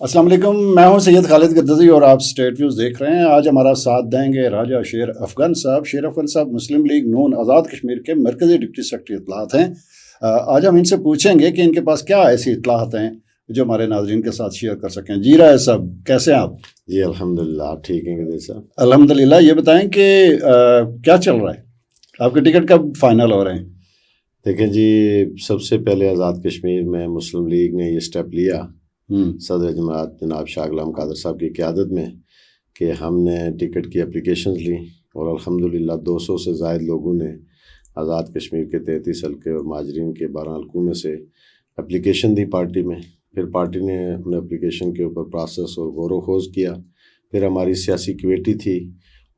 السلام علیکم، میں ہوں سید خالد گدزی اور آپ اسٹیٹ ویوز دیکھ رہے ہیں۔ آج ہمارا ساتھ دیں گے راجہ شیر افغان صاحب۔ شیر افغان صاحب مسلم لیگ نون آزاد کشمیر کے مرکزی ڈپٹی سیکرٹری اطلاعات ہیں۔ آج ہم ان سے پوچھیں گے کہ ان کے پاس کیا ایسی اطلاعات ہیں جو ہمارے ناظرین کے ساتھ شیئر کر سکیں۔ جی رائے صاحب، کیسے ہیں آپ؟ جی الحمدللہ، آپ ٹھیک ہیں گدزی صاحب؟ الحمدللہ۔ یہ بتائیں کہ کیا چل رہا ہے، آپ کے ٹکٹ کب فائنل ہو رہے ہیں؟ دیکھیں جی، سب سے پہلے آزاد کشمیر میں مسلم لیگ نے یہ اسٹیپ لیا صدر جماعت جناب شاہ غلام قادر صاحب کی قیادت میں کہ ہم نے ٹکٹ کی اپلیکیشنز لیں اور الحمدللہ 200 سے زائد لوگوں نے آزاد کشمیر کے 33 حلقے اور مہاجرین کے 12 حلقوں میں سے اپلیکیشن دی پارٹی میں۔ پھر پارٹی نے ان اپلیکیشن کے اوپر پروسیس اور غور و خوض کیا۔ پھر ہماری سیاسی کمیٹی تھی،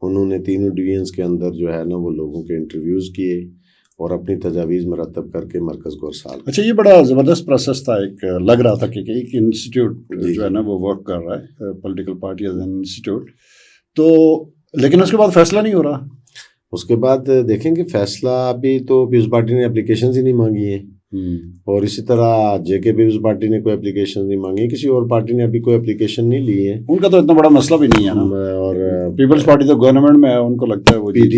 انہوں نے تینوں ڈویژنس کے اندر جو ہے نا وہ لوگوں کے انٹرویوز کیے اور اپنی تجاویز مرتب کر کے مرکز کو ارسال۔ اچھا، یہ بڑا زبردست پروسیس تھا۔ ایک لگ رہا تھا کہ ایک انسٹیٹیوٹ جو ہے نا وہ ورک کر رہا ہے، political party as an institute, تو لیکن اس کے بعد فیصلہ نہیں ہو رہا۔ اس کے بعد دیکھیں کہ فیصلہ ابھی تو پیپلز پارٹی نے اپلیکیشنز ہی نہیں مانگی ہیں، اور اسی طرح جے کے پیپلز پارٹی نے کوئی اپلیکیشن نہیں مانگی، کسی اور پارٹی نے ابھی کوئی اپلیکیشن نہیں لی ہے۔ ان کا تو اتنا بڑا مسئلہ بھی نہیں ہے نا، اور پیپلز پارٹی تو گورنمنٹ میں ہے، ان کو لگتا ہے وہ پی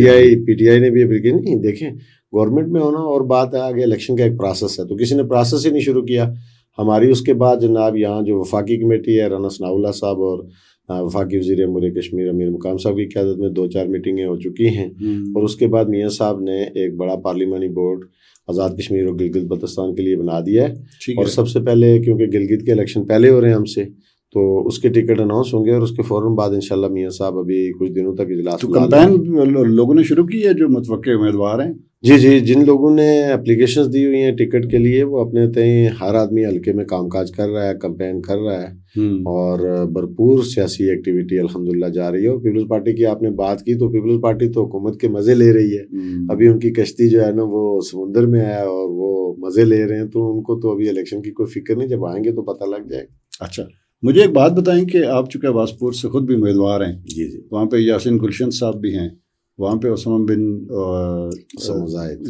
ٹی آئی نے بھی اپلیکیشن نہیں۔ دیکھیں گورنمنٹ میں ہونا اور بات ہے، آگے الیکشن کا ایک پروسیس ہے، تو کسی نے پروسیس ہی نہیں شروع کیا ہماری۔ اس کے بعد جناب یہاں جو وفاقی کمیٹی ہے، رانا ثناء اللہ صاحب اور وفاقی وزیر امور کشمیر امیر مقام صاحب کی قیادت میں 2-4 میٹنگیں ہو چکی ہیں، اور اس کے بعد میاں صاحب نے ایک بڑا پارلیمانی بورڈ آزاد کشمیر اور گلگت بلتستان کے لیے بنا دیا ہے۔ اور سب سے پہلے کیونکہ گلگت کے الیکشن پہلے ہو رہے ہیں ہم سے، تو اس کے ٹکٹ اناؤنس ہوں گے، اور اس کے فوراً بعد انشاءاللہ میاں صاحب ابھی کچھ دنوں تک اجلاس۔ تو کمپین لوگوں نے شروع کی ہے جو متوقع امیدوار ہیں؟ جی، جن لوگوں نے اپلیکیشنز دی ہوئی ہیں ٹکٹ کے لیے، وہ اپنے تئیں ہر آدمی حلقے میں کام کاج کر رہا ہے، کمپین کر رہا ہے، اور بھرپور سیاسی ایکٹیویٹی الحمدللہ جاری ہے۔ اور پیپلز پارٹی کی آپ نے بات کی، تو پیپلز پارٹی تو حکومت کے مزے لے رہی ہے۔ ابھی ان کی کشتی جو ہے نا وہ سمندر میں ہے اور وہ مزے لے رہے ہیں، تو ان کو تو ابھی الیکشن کی کوئی فکر نہیں، جب آئیں گے تو پتہ لگ جائے گا۔ اچھا، مجھے ایک بات بتائیں کہ آپ چونکہ عباس پور سے خود بھی امیدوار ہیں، جی، وہاں پہ یاسین گلشن صاحب بھی ہیں، وہاں پہ عثمان بن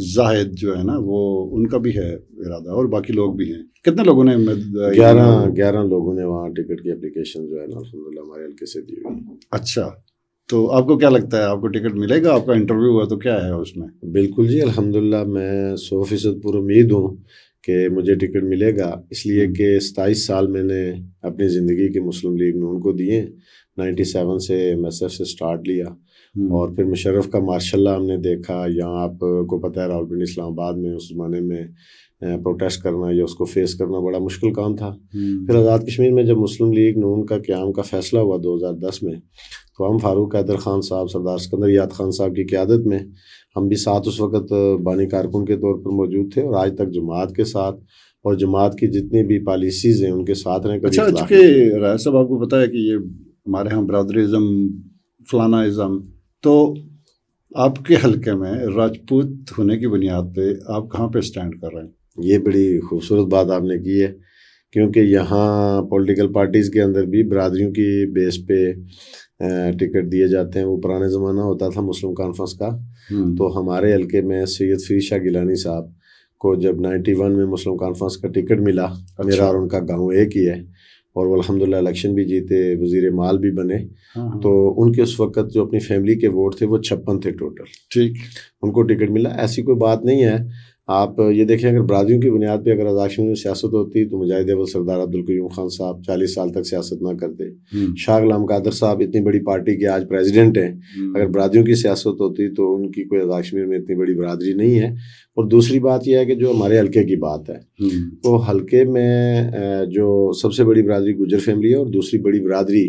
زاہد جو ہے نا وہ ان کا بھی ہے ارادہ، اور باقی لوگ بھی ہیں۔ کتنے لوگوں نے 11 لوگوں نے وہاں ٹکٹ کی اپلیکیشن جو ہے نا الحمدللہ ہمارے حلقے سے دی ہوئی۔ اچھا، تو آپ کو کیا لگتا ہے، آپ کو ٹکٹ ملے گا؟ آپ کا انٹرویو ہوا تو کیا ہے اس میں؟ بالکل جی، الحمدللہ میں 100% پر امید ہوں کہ مجھے ٹکٹ ملے گا، اس لیے کہ 27 سال میں نے اپنی زندگی کے مسلم لیگ نون کو دیے۔ 97 سے MSF سے سٹارٹ لیا، اور پھر مشرف کا ماشاء اللہ ہم نے دیکھا۔ یہاں آپ کو پتہ ہے راولپنڈی اسلام آباد میں اس زمانے میں پروٹیسٹ کرنا یا اس کو فیس کرنا بڑا مشکل کام تھا۔ پھر آزاد کشمیر میں جب مسلم لیگ نون کا قیام کا فیصلہ ہوا 2010 میں، تو ہم فاروق حیدر خان صاحب، سردار سکندر یاد خان صاحب کی قیادت میں ہم بھی ساتھ اس وقت بانی کارکن کے طور پر موجود تھے، اور آج تک جماعت کے ساتھ اور جماعت کی جتنی بھی پالیسیز ہیں ان کے ساتھ رہیں۔ اچھا، چونکہ رائے صاحب آپ کو پتہ ہے کہ یہ ہمارے ہاں برادریزم فلانا ازم، تو آپ کے حلقے میں راجپوت ہونے کی بنیاد پہ آپ کہاں پہ سٹینڈ کر رہے ہیں؟ یہ بڑی خوبصورت بات آپ نے کی ہے، کیونکہ یہاں پولیٹیکل پارٹیز کے اندر بھی برادریوں کی بیس پہ ٹکٹ دیے جاتے ہیں۔ وہ پرانے زمانہ ہوتا تھا مسلم کانفرنس کا، تو ہمارے حلقے میں سید فرید شاہ گیلانی صاحب کو جب 91 میں مسلم کانفرنس کا ٹکٹ ملا، میرا اور ان کا گاؤں ایک ہی ہے، اور وہ الحمدللہ الیکشن بھی جیتے، وزیر مال بھی بنے، تو ان کے اس وقت جو اپنی فیملی کے ووٹ تھے وہ 56 تھے ٹوٹل، ٹھیک، ان کو ٹکٹ ملا۔ ایسی کوئی بات نہیں ہے، آپ یہ دیکھیں اگر برادریوں کی بنیاد پہ اگر آزاد کشمیر میں سیاست ہوتی تو مجاہد اول سردار عبدالقیوم خان صاحب 40 سال تک سیاست نہ کرتے، شاہ غلام قادر صاحب اتنی بڑی پارٹی کے آج پریزیڈنٹ ہیں، اگر برادریوں کی سیاست ہوتی تو ان کی کوئی آزاد کشمیر میں اتنی بڑی برادری نہیں ہے۔ اور دوسری بات یہ ہے کہ جو ہمارے حلقے کی بات ہے، تو حلقے میں جو سب سے بڑی برادری گجر فیملی ہے، اور دوسری بڑی برادری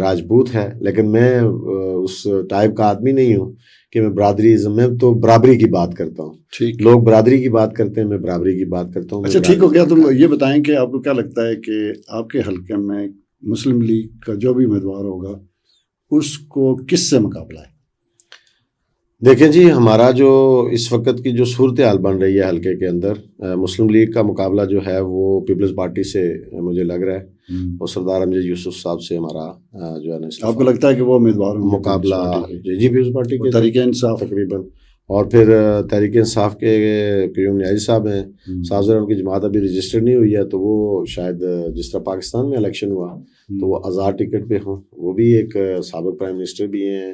راجپوت ہے، لیکن میں اس ٹائپ کا آدمی نہیں ہوں کہ میں برادری میں تو برابری کی بات کرتا ہوں۔ لوگ برادری کی بات کرتے ہیں، میں برابری کی بات کرتا ہوں۔ اچھا ٹھیک ہو گیا، تم یہ بتائیں کہ آپ کو کیا لگتا ہے کہ آپ کے حلقے میں مسلم لیگ کا جو بھی امیدوار ہوگا اس کو کس سے مقابلہ ہے؟ دیکھیں جی، ہمارا جو اس وقت کی جو صورتحال بن رہی ہے حلقے کے اندر، مسلم لیگ کا مقابلہ جو ہے وہ پیپلز پارٹی سے مجھے لگ رہا ہے، اور سردار امجد یوسف صاحب سے ہمارا جو ہے نا، آپ کو لگتا ہے کہ وہ امیدوار مقابلہ جی پیپلز پارٹی کے تحریک انصاف تقریباً اور پھر تحریک انصاف کے قیوم نیازی صاحب ہیں، صاحب ذرا ان کی جماعت ابھی رجسٹر نہیں ہوئی ہے، تو وہ شاید جس طرح پاکستان میں الیکشن ہوا تو وہ آزاد ٹکٹ پہ ہوں، وہ بھی ایک سابق پرائم منسٹر بھی ہیں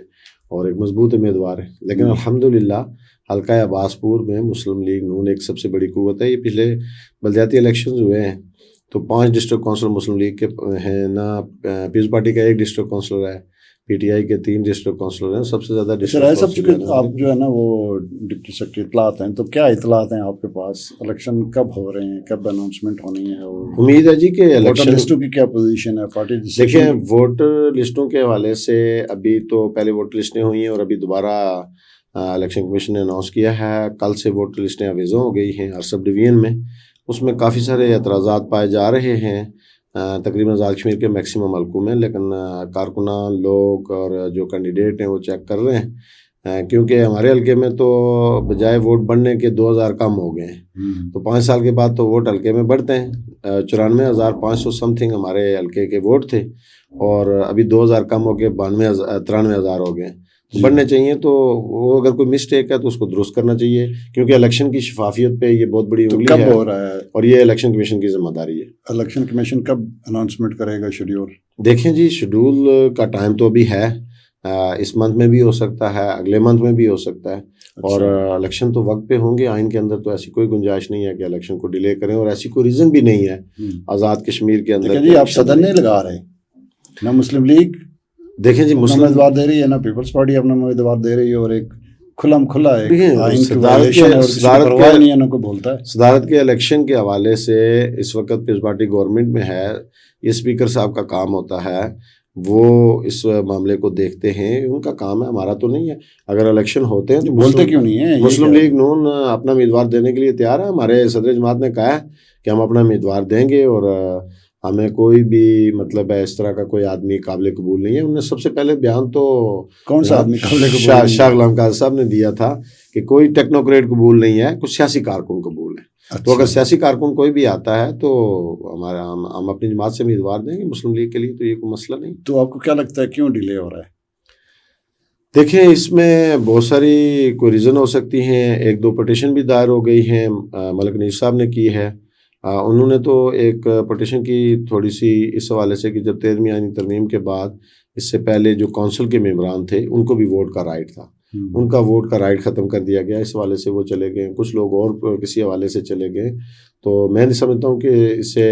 اور ایک مضبوط امیدوار ہیں. لیکن الحمدللہ حلقہ عباس پور میں مسلم لیگ نون ایک سب سے بڑی قوت ہے. یہ پچھلے بلدیاتی الیکشنز ہوئے ہیں تو 5 ڈسٹرکٹ کونسلر مسلم لیگ کے ہیں نا، پیپلز پارٹی کا 1 ڈسٹرکٹ کونسلر ہے، پی ٹی آئی کے 3 ڈسٹرکٹ کونسلر ہیں. سب سے زیادہ رائے صاحب چونکہ آپ جو ہے نا وہ ڈپٹی سیکرٹری اطلاعات ہیں، تو کیا اطلاعات ہیں آپ کے پاس؟ الیکشن کب ہو رہے ہیں، کب اناؤنسمنٹ ہونی ہے؟ امید ہے جی کہ ووٹر الیکشن، لسٹوں کی کیا پوزیشن ہے پارٹی؟ دیکھیں ووٹر لسٹوں کے حوالے سے ابھی تو پہلے ووٹر لسٹیں ہوئی ہیں اور ابھی دوبارہ الیکشن کمیشن نے اناؤنس کیا ہے. کل سے ووٹر لسٹیں اویزوں ہو گئی ہیں ہر سب ڈویژن میں. اس میں کافی سارے اعتراضات پائے جا رہے ہیں تقریباً آزاد کشمیر کے میکسیمم حلقوں میں، لیکن کارکنان لوگ اور جو کینڈیڈیٹ ہیں وہ چیک کر رہے ہیں، کیونکہ ہمارے حلقے میں تو بجائے ووٹ بڑھنے کے 2000 کم ہو گئے ہیں. تو 5 سال کے بعد تو ووٹ حلقے میں بڑھتے ہیں. 94,500 سم تھنگ ہمارے حلقے کے ووٹ تھے اور ابھی 2000 کم ہو کے 93,000 ہو گئے. بڑھنے چاہیے، تو وہ اگر کوئی مسٹیک ہے تو اس کو درست کرنا چاہیے، کیونکہ الیکشن کی شفافیت پہ یہ بہت بڑی انگلی ہے. کب ہو رہا ہے اور یہ الیکشن کمیشن کی ذمہ داری ہے. الیکشن کمیشن کب اناؤنسمنٹ کرے گا شیڈیول؟ دیکھیں جی شیڈول کا ٹائم تو ابھی ہے، اس منتھ میں بھی ہو سکتا ہے، اگلے منتھ میں بھی ہو سکتا ہے. اور الیکشن تو وقت پہ ہوں گے. آئین کے اندر تو ایسی کوئی گنجائش نہیں ہے کہ الیکشن کو ڈیلے کریں، اور ایسی کوئی ریزن بھی نہیں ہے آزاد کشمیر کے اندر. جی آپ صدر نہیں لگا رہے، نہ مسلم لیگ دیکھیں جی مسلم امیدوار دے رہی ہے، نہ پیپلز پارٹی اپنا امیدوار دے رہی ہے، اور ایک کھلم کھلا ہے صدارت کے الیکشن کے حوالے سے اس وقت پیپلز پارٹی گورنمنٹ میں ہے. یہ اسپیکر صاحب کا کام ہوتا ہے، وہ اس معاملے کو دیکھتے ہیں، ان کا کام ہے، ہمارا تو نہیں ہے. اگر الیکشن ہوتے ہیں تو بولتے کیوں نہیں ہے؟ مسلم لیگ نون اپنا امیدوار دینے کے لیے تیار ہے. ہمارے صدر جماعت نے کہا ہے کہ ہم اپنا امیدوار دیں گے، اور ہمیں کوئی بھی مطلب ہے اس طرح کا کوئی آدمی قابل قبول نہیں ہے. انہوں نے سب سے پہلے بیان تو کون سا آدمی قابل قبول شاہ غلام قادر صاحب نے دیا تھا کہ کوئی ٹیکنوکریٹ قبول نہیں ہے، کچھ سیاسی کارکن قبول ہے. تو اگر سیاسی کارکن کوئی بھی آتا ہے تو ہم اپنی جماعت سے امیدوار دیں گے مسلم لیگ کے لیے، تو یہ کوئی مسئلہ نہیں. تو آپ کو کیا لگتا ہے کیوں ڈیلے ہو رہا ہے؟ دیکھیں اس میں بہت ساری کوئی ریزن ہو سکتی ہیں. 1-2 پٹیشن بھی دائر ہو گئی ہیں، ملک نجیب صاحب نے کی ہے. انہوں نے تو ایک پٹیشن کی تھوڑی سی اس حوالے سے کہ جب 13ویں آئینی ترمیم کے بعد اس سے پہلے جو کونسل کے ممبران تھے ان کو بھی ووٹ کا رائٹ تھا، ان کا ووٹ کا رائٹ ختم کر دیا گیا. اس حوالے سے وہ چلے گئے، کچھ لوگ اور کسی حوالے سے چلے گئے. تو میں نہیں سمجھتا ہوں کہ اسے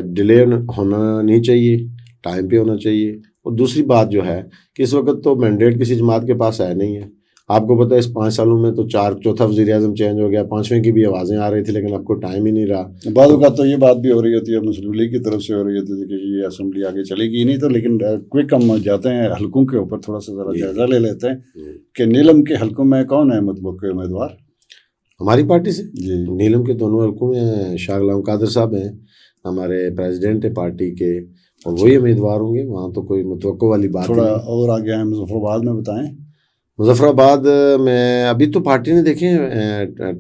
ڈیلے ہونا نہیں چاہیے، ٹائم پہ ہونا چاہیے. اور دوسری بات جو ہے کہ اس وقت تو مینڈیٹ کسی جماعت کے پاس ہے نہیں ہے. آپ کو پتہ ہے اس 5 سالوں میں تو چوتھا وزیر اعظم چینج ہو گیا، 5ویں کی بھی آوازیں آ رہی تھی، لیکن اب کو ٹائم ہی نہیں رہا. بعض اوقات تو یہ بات بھی ہو رہی ہوتی ہے مسلم لیگ کی طرف سے ہو رہی ہوتی ہے کہ یہ اسمبلی آگے چلے گی نہیں. تو لیکن کوئک ہم جاتے ہیں حلقوں کے اوپر، تھوڑا سا ذرا جائزہ لے لیتے ہیں کہ نیلم کے حلقوں میں کون ہے متوقع امیدوار ہماری پارٹی سے؟ جی نیلم کے دونوں حلقوں میں شاہ غلام قادر صاحب ہیں، ہمارے پریزیڈنٹ ہے پارٹی کے، اور وہی امیدوار ہوں گے. وہاں تو کوئی متوقع والی بات تھوڑا نہیں. اور آگے ہیں مظفر آباد میں بتائیں. مظفر آباد میں ابھی تو پارٹی نے دیکھیں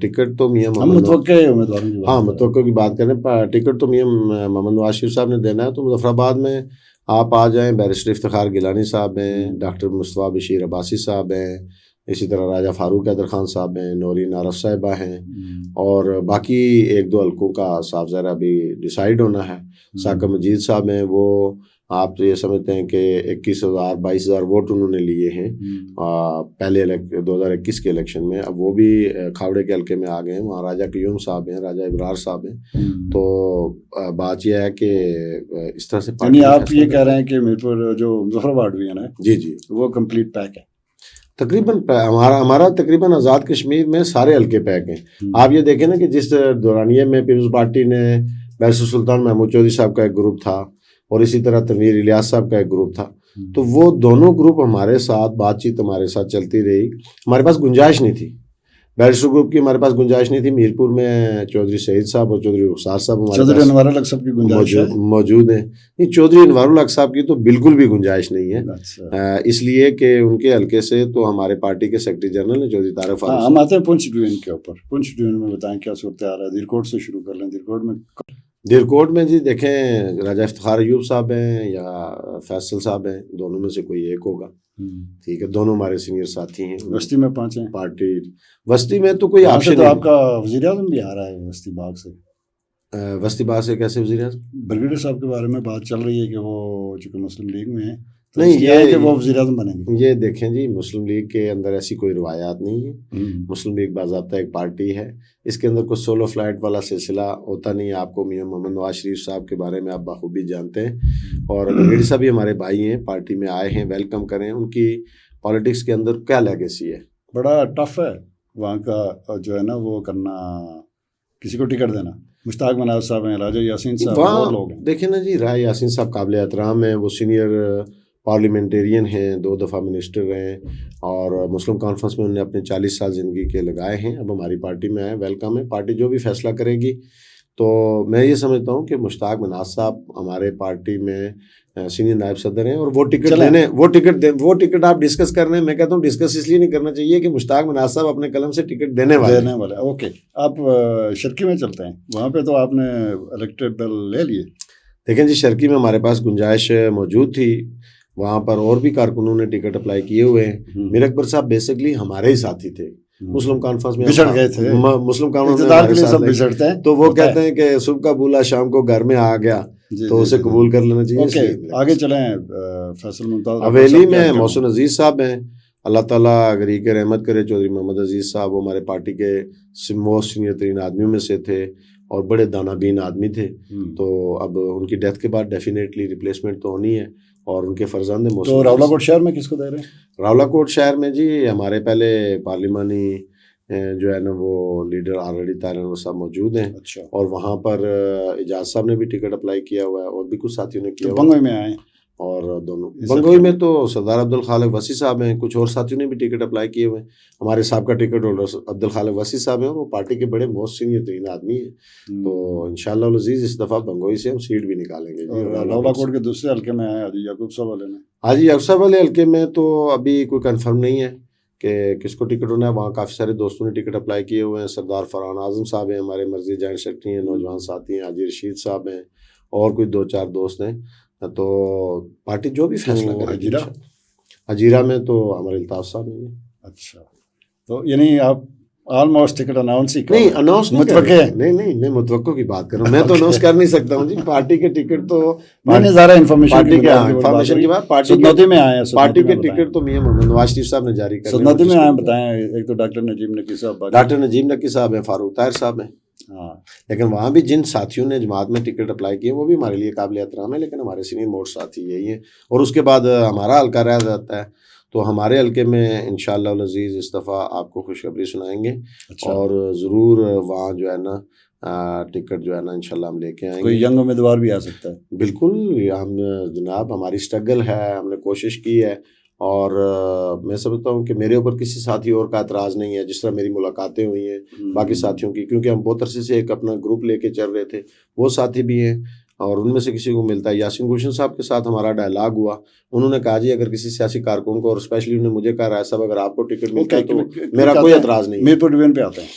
ٹکٹ تو میاں ہم متوقع امیدواروں کی ہاں متوقع کی بات کریں، ٹکٹ تو میاں محمد نواز شریف صاحب نے دینا ہے. تو مظفر آباد میں آپ آ جائیں، بیرسٹر افتخار گیلانی صاحب ہیں، ڈاکٹر مصطفیٰ بشیر عباسی صاحب ہیں، اسی طرح راجہ فاروق حیدر خان صاحب ہیں، نورین عارف صاحبہ ہیں، اور باقی 1-2 حلقوں کا صاف ظاہر ابھی ڈیسائیڈ ہونا ہے. ثاقب مجید صاحب ہیں، وہ آپ تو یہ سمجھتے ہیں کہ 21,000-22,000 ووٹ انہوں نے لیے ہیں پہلے 2021 کے الیکشن میں. اب وہ بھی کھاوڑے کے حلقے میں آ گئے ہیں. وہاں راجہ قیوم صاحب ہیں، راجہ ابرار صاحب ہیں. تو بات یہ ہے کہ اس طرح سے یعنی آپ یہ کہہ رہے ہیں کہ میرپور جو مظفر آباد بھی ہے نا، جی وہ کمپلیٹ پیک ہے تقریباً. ہمارا تقریباً آزاد کشمیر میں سارے حلقے پیک ہیں. آپ یہ دیکھیں نا کہ جس دورانیے میں پیپلز پارٹی نے بیرسٹر سلطان محمود چودھری صاحب کا ایک گروپ تھا اور اسی طرح تنویر الیاس صاحب کا ایک گروپ تھا، تو وہ دونوں گروپ ہمارے ساتھ بات چیت ہمارے ساتھ چلتی رہی. ہمارے پاس گنجائش نہیں تھی، بیرسٹر گروپ کی ہمارے پاس گنجائش نہیں تھی. میرپور میں چودھری سعید صاحب اور چودھری رخسار صاحب چودھری انوار الحق صاحب کی گنجائش موجود ہیں. نہیں، چودھری انوار الحق صاحب کی تو بالکل بھی گنجائش نہیں ہے، اس لیے کہ ان کے حلقے سے تو ہمارے پارٹی کے سیکرٹری جنرل ہیں چودھری طارق فاروق. ہم آتے ہیں پنچ ڈویژن کے اوپر. پنچ ڈویژن میں بتائیں کیا صورتحال ہے؟ دیرکوٹ سے شروع کر لیں. دیرکوٹ میں دیرکوٹ میں جی دیکھیں راجہ افتخار ایوب صاحب ہیں یا فیصل صاحب ہیں، دونوں میں سے کوئی ایک ہوگا. ٹھیک ہے، دونوں ہمارے سینئر ساتھی ہیں. وسطی میں 5 ہیں. پارٹی وسطی میں تو کوئی وہاں سے آپشن تو نہیں. آپ کا وزیر اعظم بھی آ رہا ہے وسطی باغ سے. وسطی باغ سے کیسے وزیر اعظم؟ بریگیڈیئر صاحب کے بارے میں بات چل رہی ہے کہ وہ چونکہ مسلم لیگ میں ہیں تو نہیں، اس لیے ہے کہ وہ وزیر اعظم بنیں گے. یہ دیکھیں جی، مسلم لیگ کے اندر ایسی کوئی روایات نہیں ہے. مسلم لیگ باضابطہ ایک پارٹی ہے، اس کے اندر کوئی سولو فلائٹ والا سلسلہ ہوتا نہیں ہے. آپ کو میاں محمد نواز شریف صاحب کے بارے میں آپ بخوبی جانتے ہیں، اور بریگیڈیئر صاحب بھی ہمارے بھائی ہیں، پارٹی میں آئے ہیں، ویلکم کریں. ان کی پالیٹکس کے اندر کیا لیگیسی ہے؟ بڑا ٹف ہے وہاں کا جو ہے نا وہ کرنا، کسی کو ٹکٹ دینا. مشتاق مناظر صاحب ہیں، راجہ یاسین صاحب ہیں، اور لوگ ہیں. دیکھیں نا جی، راجہ یاسین صاحب قابل احترام ہیں، وہ سینئر پارلیمنٹیرین ہیں، 2 دفعہ منسٹر رہے ہیں، اور مسلم کانفرنس میں انہوں نے اپنے 40 سال زندگی کے لگائے ہیں. اب ہماری پارٹی میں آئے، ویلکم ہے. پارٹی جو بھی فیصلہ کرے گی، تو میں یہ سمجھتا ہوں کہ مشتاق مناظر صاحب ہمارے پارٹی میں سینئر نائب صدر ہیں، اور وہ ٹکٹ آپ ڈسکس کر رہے ہیں. میں کہتا ہوں ڈسکس اس لیے نہیں کرنا چاہیے کہ مشتاق مناظر صاحب اپنے قلم سے ٹکٹ دینے والے. اوکے، آپ شرکی میں چلتے ہیں، وہاں پہ تو آپ نے الیکٹڈ دل لے لیے. دیکھیں جی، شرکی میں ہمارے پاس گنجائش موجود تھی، وہاں پر اور بھی کارکنوں نے ٹکٹ اپلائی کیے ہوئے ہیں. میر اکبر صاحب بیسکلی ہمارے ہی ساتھی تھے. مسلم کانفرنس میں بچھڑ گئے تھے، مسلم کانفرنس اقتدار کے لیے سب بچھڑتے ہیں، تو وہ کہتے ہیں کہ صبح کا بولا شام کو گھر میں آ گیا، تو اسے قبول کر لینا چاہیے. اوکے، آگے چلیں. فیصل ممتاز حویلی میں محسن عزیز صاحب ہیں، اللہ تعالیٰ غریق رحمت کرے. چودھری محمد عزیز صاحب وہ ہمارے پارٹی کے موسٹ سینئر ترین آدمیوں میں سے تھے، اور بڑے دانہ بین آدمی تھے. تو اب ان کی ڈیتھ کے بعد ڈیفینیٹلی ریپلیسمنٹ تو ہونی ہے، اور ان کے فرزند ہیں. تو راولا کوٹ شہر میں کس کو دے رہے ہیں؟ راولا کوٹ شہر میں جی ہمارے پہلے پارلیمانی جو ہے نا وہ لیڈر آلریڈی طاہر انور صاحب موجود ہیں. اچھا. اور وہاں پر اعجاز صاحب نے بھی ٹکٹ اپلائی کیا ہوا ہے، اور بھی کچھ ساتھیوں نے کیا ہوا ہے. بنگوئی میں آئے، اور دونوں بنگوئی میں تو سردار عبدالخالق وسی صاحب ہیں، کچھ اور ساتھیوں نے بھی ٹکٹ اپلائی کیے ہوئے ہیں. ہمارے صاحب کا ٹکٹ ہولڈر عبدالخالق وسی صاحب ہیں، اور وہ پارٹی کے بڑے موسٹ سینئر ترین آدمی ہیں. تو انشاءاللہ العزیز اس دفعہ بنگوئی سے ہم سیٹ بھی نکالیں گے. راولا کوٹ کے دوسرے حلقے میں آئے حاجی یعقوب صاحب والے میں. حاجی یعقوب صاحب والے حلقے میں تو ابھی کوئی کنفرم نہیں ہے کہ کس کو ٹکٹ ہونا ہے. وہاں کافی سارے دوستوں نے ٹکٹ اپلائی کیے ہوئے ہیں. سردار فرحان اعظم صاحب ہیں، ہمارے مرضی جوائنٹ سیکرٹری ہیں، نوجوان ساتھی ہیں. حاجی رشید صاحب ہیں، اور کوئی 2-4 دوست ہیں. تو پارٹی جو بھی فیصلہ کرے. حجیرہ میں تو ہمارے الطاف صاحب ہیں. اچھا، تو یعنی آپ آلموسٹ ٹکٹ اناؤنس ہی نہیں اناؤنس متوقع ہے؟ نہیں میں متوقع کی بات کر رہا ہوں. میں تو اناؤنس کر نہیں سکتا ہوں جی. پارٹی کے ٹکٹ تو زیادہ انفارمیشن کی بات، سدنوتی میں آئے ہیں. پارٹی کے ٹکٹ تو میاں محمد نواز شریف صاحب نے جاری کر سدنوتی میں آئے. بتائیں، ایک تو ڈاکٹر نجیب نقی صاحب، ڈاکٹر نجیب نقی صاحب ہیں، فاروق طاہر صاحب ہیں. ہاں، لیکن وہاں بھی جن ساتھیوں نے جماعت میں ٹکٹ اپلائی کیے وہ بھی ہمارے لیے قابل احترام ہے، لیکن ہمارے سینئر موسٹ ساتھی یہی ہیں. اور اس کے بعد ہمارا حلقہ رہ جاتا ہے، تو ہمارے حلقے میں انشاءاللہ العزیز اس دفعہ آپ کو خوشخبری سنائیں گے. اور ضرور وہاں جو ہے نا ٹکٹ جو ہے نا انشاءاللہ ہم لے کے آئیں گے. کوئی ینگ امیدوار بھی آ سکتا ہے؟ بالکل، ہم جناب ہماری اسٹرگل ہے، ہم نے کوشش کی ہے، اور میں سمجھتا ہوں کہ میرے اوپر کسی ساتھی اور کا اعتراض نہیں ہے. جس طرح میری ملاقاتیں ہوئی ہیں باقی ساتھیوں کی، کیونکہ ہم بہت عرصے سے ایک اپنا گروپ لے کے چل رہے تھے، وہ ساتھی بھی ہیں، اور ان میں سے کسی کو ملتا ہے. یاسین گلشن صاحب کے ساتھ ہمارا ڈائلاگ ہوا، انہوں نے کہا جی اگر کسی سیاسی کارکن کو، اور اسپیشلی انہوں نے مجھے کہا رائے صاحب اگر آپ کو ٹکٹ ملتا ہے تو میرا کوئی اعتراض نہیں ہے. میرپور ڈویژن پہ آتے ہیں،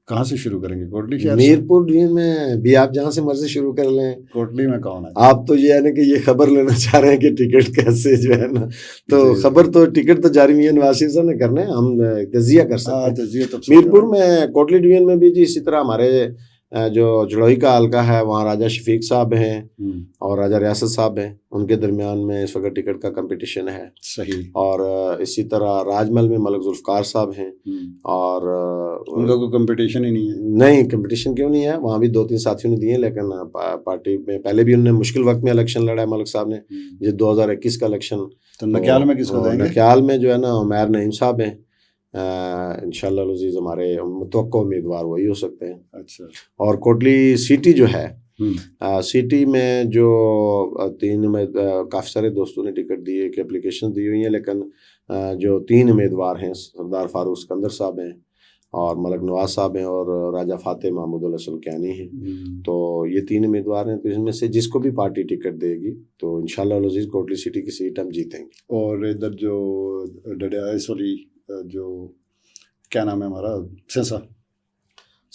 کہاں سے شروع کریں گے؟ کوٹلی شہر؟ میرپور ڈویژن میں بھی آپ جہاں سے مرضی شروع کر لیں. کوٹلی میں کون ہے؟ آپ تو یہ ہے نا کہ یہ خبر لینا چاہ رہے ہیں کہ ٹکٹ کیسے جو ہے نا، تو خبر تو ٹکٹ تو جاری میاں نواز شریف صاحب نے کرنا ہے، ہم تجزیہ کر سکتے ہیں. میرپور میں کوٹلی ڈویژن میں بھی جی اسی طرح ہمارے جو جڑوئی کا حلقہ ہے وہاں راجہ شفیق صاحب ہیں اور راجہ ریاست صاحب ہیں، ان کے درمیان میں اس وقت ٹکٹ کا کمپٹیشن ہے. صحیح. اور اسی طرح راج محل میں ملک ذوالفقار صاحب ہیں، اور ان کا کوئی کمپٹیشن ہی نہیں ہے. نہیں، کمپٹیشن کیوں نہیں ہے، وہاں بھی 2-3 ساتھیوں نے دیے، لیکن پارٹی میں پہلے بھی انہوں نے مشکل وقت میں الیکشن لڑا ہے ملک صاحب نے، یہ 2021 کا الیکشن. تو نکیال میں کس کو دیں گے؟ نکیال میں جو ہے نا عمیر نعیم صاحب ہیں، انشاءاللہ العزیز ہمارے متوقع امیدوار وہی ہو سکتے ہیں. اچھا. اور کوٹلی سٹی جو ہے، سٹی میں جو 3 کافی سارے دوستوں نے ٹکٹ دیے کہ اپلیکیشن دی ہوئی ہیں، لیکن جو 3 امیدوار ہیں سردار فاروق اسکندر صاحب ہیں، اور ملک نواز صاحب ہیں، اور راجہ فاتح محمود اللہ سلکیانی ہیں. تو یہ 3 امیدوار ہیں، تو اس میں سے جس کو بھی پارٹی ٹکٹ دے گی تو انشاءاللہ العزیز کوٹلی سٹی کی سیٹ ہم جیتیں گے. اور ادھر جو ڈڈیا اس والی جو کیا نام ہے ہمارا، سینسا